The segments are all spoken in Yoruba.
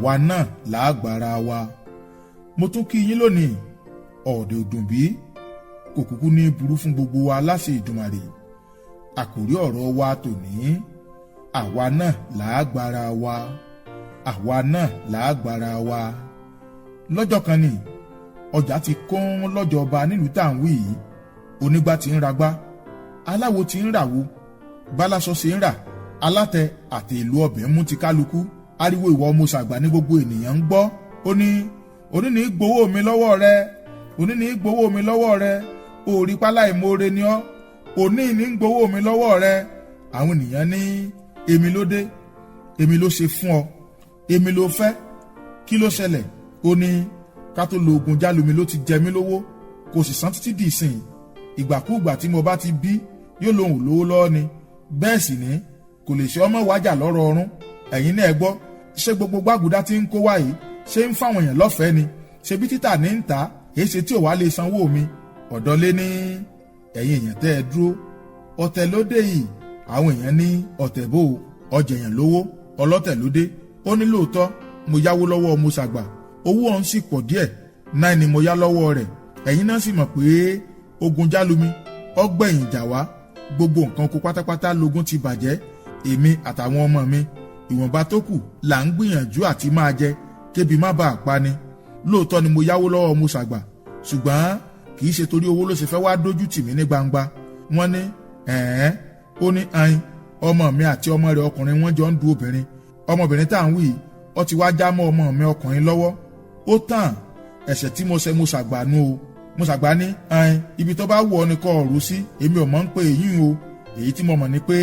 àwa náà lágbára wa. mo tún kí yín lónìí, ọ̀dẹ̀ òdùn bí kò kúkú ní burú fún gbogbo wa láṣẹ Ìdùmarè. àkòrí ọ̀rọ̀ wa tòní, àwa náà lágbára wa, àwa náà lágbára wa. lọ́jọ́ kan ni ọjà ti kún lọ́jọ́ ọba nílùú tá à ń wí yìí. onígbà tí ń ragbá, aláwo tí ń ràwo, báláṣọ ṣe ń rà, alátẹ àti ìlú ọbẹ̀ mú ti kálukú. ariwo ìwọ ọmọ ṣàgbà ní gbogbo ènìyàn ń gbọ́. ó ní òní ní gbowó mi lọ́wọ́ rẹ, òní ní gbowó mi lọ́wọ́ rẹ, òòrí pálá ìmoore ni ọ́, òní ní gbowó mi lọ́wọ́ rẹ. àwọn ènìyàn ní èmi ló dé, èmi ló ṣe fún ọ, èmi ló fẹ́, kí ló ṣẹlẹ̀? ó ní ká tó lo oògùn jálumi ló ti jẹ mí lówó, kò sì san títí di ìsìn. ìgbàkúùgbà tí mo bá ti bí yóò lóhùn lówó lọ́wọ́ ni, bẹ́ẹ̀ sì ni kò lè ṣe ọmọ wájà lọ́rọ̀ ọ̀run. ẹ̀yin náà gbọ́, ṣé gbogbo gbàgùdá tí ń kó wá yìí ṣé ń fáwọn èèyàn lọ́fẹ̀ẹ́ ni? ṣe bí títà ní ń ta, èyí ṣe tí ò wá lè sanwó mi? ọ̀dọ́lé ní ẹ̀yin èèyàn tẹ́ ẹ dúró, ọ̀tẹ̀ ló dé yìí. àwọn èèyàn ní ọ̀tẹ̀ bò ọjà èèyàn lówó, ọlọ́tẹ̀ ló dé. ó ní lóòótọ́ mo yáwó lọ́wọ́ mo ṣàgbà, owó ọ̀hún sì pọ̀ díẹ̀, náà ni mo yá lọ́wọ́ rẹ̀. ẹ̀yin náà sì mọ̀ pé ogun jálumi ọgbẹ̀yìn jà wá, gbogbo nǹkan kó pátápátá lógun ti bàjẹ́. èmi àtàwọn ọmọ mi ìwọ̀nba tó kù là ń gbìyànjú àti máa jẹ kébi má bàa pa ni. lóòótọ́ ni mo yáwó lọ́wọ́ mo ṣàgbà, ṣùgbọ́n kì í ṣe torí owó ló ṣe fẹ́ wá dójú tì mí ní gbangba. wọ́n ní ó ní ayin ọmọ mi àti ọmọ rẹ̀ ọkùnrin wọ́n jọ ń du obìnrin. ọmọbìnrin tá à ń wí ó ti wá já mọ́ ọmọ mi ọkùnrin lọ́wọ́. ó tàn, ẹ̀ṣẹ̀ tí mo ṣe mo ṣàgbà nù o. mo ṣàgbà ní ayin ibi tó bá wù ọ ni kò rú sí, èmi ò mọ̀ ń pè yín o. èyí tí mo mọ̀ ni pé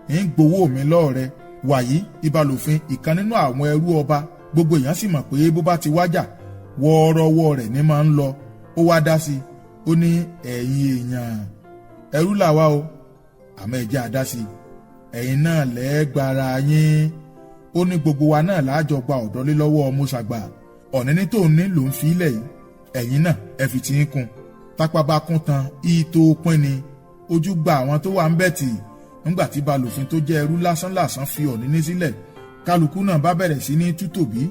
ń gbowó mi lọ́ọ̀ rẹ. wàyí ìbálòfin ìkan nínú àwọn ẹrú ọba, gbogbo èèyàn sì mọ̀ pé bó bá ti wájà wọ́ọ́rọ́wọ́ rẹ̀ ní máa ń lọ. ó wá dá sí i, ó ní ẹ̀yin èèyàn ẹrú làwa o, àmọ́ ẹ̀jẹ̀ àdá sí i, ẹ̀yin náà lẹ́ẹ̀gbára yín. ó ní gbogbo wa náà láàjọ gba ọ̀dọ́lé lọ́wọ́ ọmọ ṣàgbà. ọ̀nẹ́ni tó ní ló ń fi ilẹ̀ yìí, ẹ̀yin náà ẹ fi ti ń kún. tápá bá kún tán ìtò pín ni. ojú gba àwọn tó wà ń bẹ̀ tì. nígbà tí balòfin tó jẹ́ ẹrú lásán fi ọ̀nẹ́ni sílẹ̀, kálukú náà bá bẹ̀rẹ̀ sí ní tútòbí.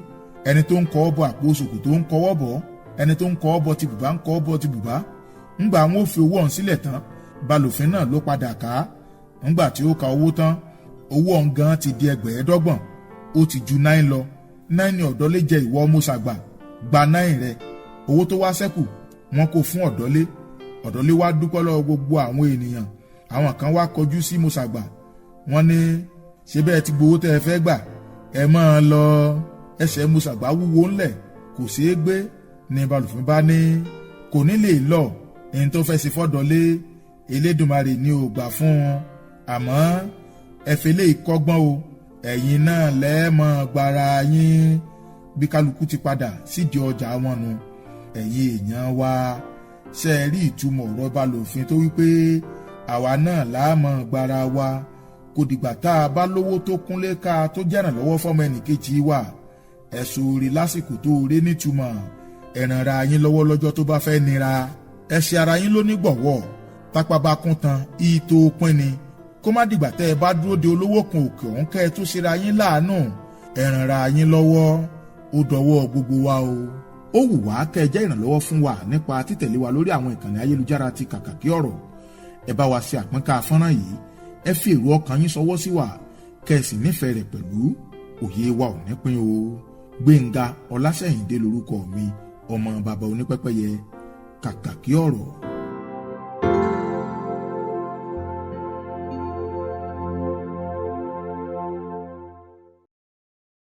ẹni tó ń kọ́ bọ àpò ṣòkò tó ń kọwọ́ bọ̀, ẹni tó ń kọ́ bọ ti bùbá ń kọ́ bọ ti bùbá. ńgbà wọn ò fi owó ọ̀hún sílẹ̀ tán, balòfin náà ló padà ká. ńgbà tí ó ka owó tán, owó ọ̀hún gan ti di 15,000. ó ti ju 9 lọ. 9 ni ọ̀dọ́lé jẹ ìwọ ọmọ ṣàgbà, gba 9 rẹ. owó tó wá ṣẹ́kù wọn kò fún ọ̀dọ́lé. ọ̀dọ́lé wá dúpẹ́ lọ́wọ́ gbogbo àwọn ènìyàn. àwọn kan wá kọjú sí mo ṣàgbà, wọ́n ní ṣé bẹ́ẹ̀ ti gbowó tẹ́ ẹ fẹ́ gbà, ẹ máa lọ. ẹsẹ̀ mo ṣàgbà wúwo ńlẹ̀, kò ṣeé gbé. ní balùfín bá ní kò ní lè lọ, ẹni tó fẹ́ ṣe fọ́dọ̀lé Elédùmarè ni ò gbà fún un. àmọ́ ẹ fi lè kọ́gbọ́n o, ẹ̀yin náà lẹ́ẹ̀mọ́ gbára yín. bí kálukú ti padà sídìí ọjà wọn nu. ẹ̀yin èèyàn wa, ṣe é rí ìtumọ̀ ọ̀rọ̀ balùfín tó wípé àwa náà láàmọ́ gbára wa. kò dìgbà tá a bá lówó tó kúnlé ká tó jẹ́rànlọ́wọ́ fọ́mọ ẹnìkejì wa. ẹ̀sùn orí lásìkò tó ré nítumọ̀. ẹ̀ràn ra yín lọ́wọ́ lọ́jọ́ tó bá fẹ́ nira. ẹ ṣe ara yín lónígbọ̀wọ́. tápá bá kún tán ìtò pín ni. kó má dìgbà tẹ́ ẹ bá dúró de olówó kan òkè ọ̀hún kẹ́ ẹ tó ṣera yín láàánú. ẹ̀ràn ra yín lọ́wọ́, ó dọwọ́ gbogbo wa o. ó wù wá kẹ́ ẹ jẹ́ ìrànlọ́wọ́ fún wa nípa títẹ̀lé wa lórí àwọn ìkànnì ayélujára ti Kàkàkí Ọ̀rọ̀. ẹ bá wa ṣe àpínká fọ́nrán yìí, ẹ fi èrò ọkàn yín ṣọwọ́ sí wa, kẹ́ ẹ sì nífẹ̀ẹ́ rẹ̀ pẹ̀lú. òye wa ò ní pín o. Gbénga Ọlásẹ̀yìndé lorúkọ mi, ọmọ bàbá onípẹ́pẹ́yẹ. Kàkàkí Ọ̀rọ̀.